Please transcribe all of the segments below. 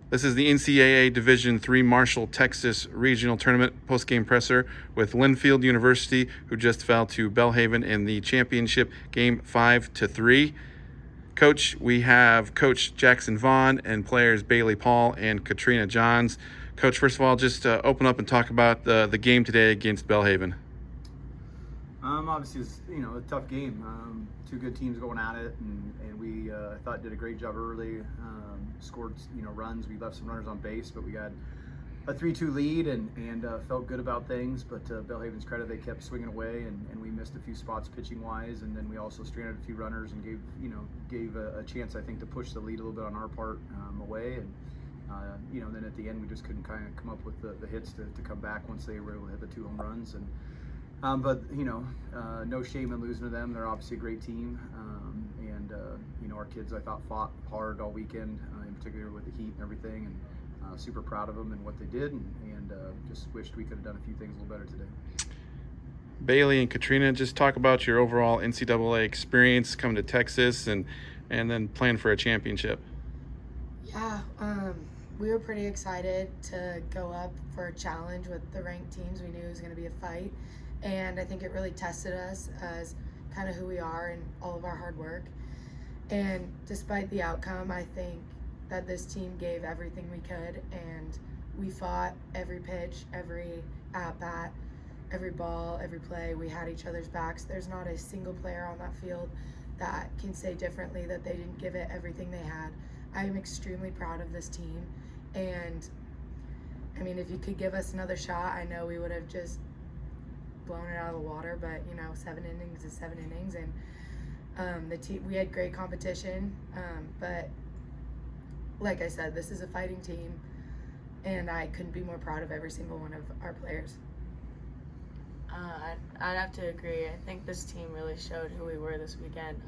This is the NCAA Division III Marshall, Texas Regional Tournament postgame presser with Linfield University, who just fell to Belhaven in the championship game 5-3. Coach, we have Coach Jackson Vaughn and players Bailey Paul and Katrina Johns. Coach, first of all, just open up and talk about the game today against Belhaven. Obviously, it was a tough game. Two good teams going at it, and we I thought did a great job early. Scored runs. We left some runners on base, but we got a 3-2 lead and felt good about things. But Belhaven's credit, they kept swinging away, and we missed a few spots pitching wise, and then we also stranded a few runners and gave a chance, I think, to push the lead a little bit on our part away. And then at the end we just couldn't kind of come up with the hits to come back once they were able to hit the 2 home runs. And but no shame in losing to them. They're obviously a great team, and our kids, I thought, fought hard all weekend, in particular with the heat and everything, and super proud of them and what they did, and just wished we could have done a few things a little better today. Bailey and Katrina, just talk about your overall NCAA experience coming to Texas and then playing for a championship. Yeah, we were pretty excited to go up for a challenge with the ranked teams. We knew it was going to be a fight, and I think it really tested us as kind of who we are and all of our hard work. And despite the outcome, I think that this team gave everything we could, and we fought every pitch, every at-bat, every ball, every play. We had each other's backs. There's not a single player on that field that can say differently that they didn't give it everything they had. I am extremely proud of this team, and I mean, if you could give us another shot, I know we would have just blown it out of the water, but 7 innings is 7 innings, and we had great competition, but like I said, this is a fighting team, and I couldn't be more proud of every single one of our players. I'd have to agree. I think this team really showed who we were this weekend.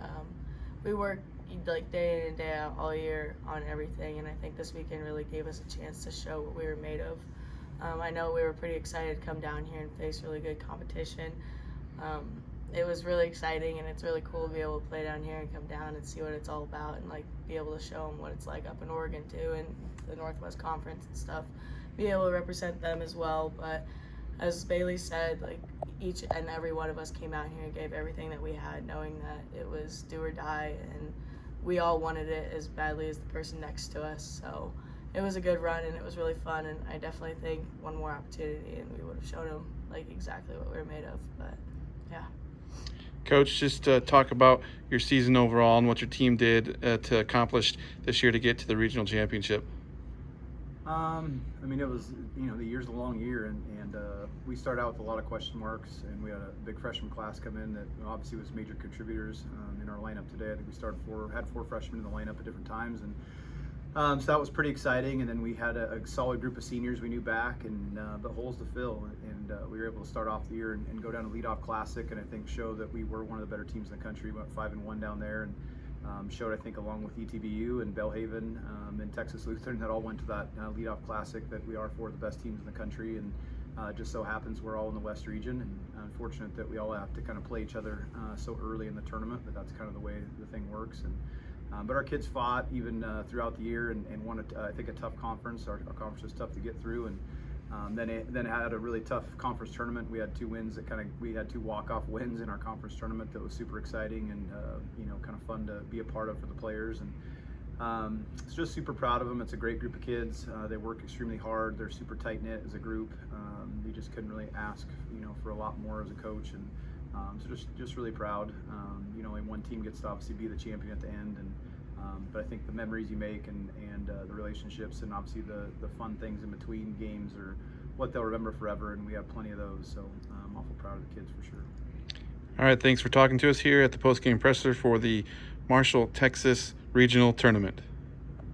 We worked like day in and day out all year on everything, and I think this weekend really gave us a chance to show what we were made of. I know we were pretty excited to come down here and face really good competition. It was really exciting, and it's really cool to be able to play down here and come down and see what it's all about, and be able to show them what it's like up in Oregon too, and the Northwest Conference and stuff. Be able to represent them as well. But as Bailey said, each and every one of us came out here and gave everything that we had, knowing that it was do or die, and we all wanted it as badly as the person next to us. So it was a good run, and it was really fun, and I definitely think one more opportunity and we would have shown them exactly what we were made of. But yeah. Coach, just talk about your season overall and what your team did to accomplish this year to get to the regional championship. It was, the year's a long year, and we started out with a lot of question marks, and we had a big freshman class come in that obviously was major contributors in our lineup today. I think we had 4 freshmen in the lineup at different times, and so that was pretty exciting. And then we had a solid group of seniors we knew back, and but holes to fill, and we were able to start off the year and go down to leadoff classic, and I think show that we were one of the better teams in the country. We went 5-1 down there, and showed, I think, along with ETBU and Belhaven and Texas Lutheran, that all went to that leadoff classic, that we are 4 of the best teams in the country, and just so happens we're all in the West region, and unfortunate that we all have to kind of play each other so early in the tournament, but that's kind of the way the thing works. And but our kids fought even throughout the year and won, I think, a tough conference. Our conference was tough to get through, and then it had a really tough conference tournament. We had 2 wins we had 2 walk-off wins in our conference tournament that was super exciting and kind of fun to be a part of for the players. And it's just super proud of them. It's a great group of kids. They work extremely hard. They're super tight-knit as a group. We just couldn't really ask for a lot more as a coach, and so just really proud. Only one team gets to obviously be the champion at the end, and but I think the memories you make and the relationships, and obviously the fun things in between games are what they'll remember forever, and we have plenty of those. So I'm awful proud of the kids for sure. All right, thanks for talking to us here at the postgame presser for the Marshall, Texas Regional Tournament.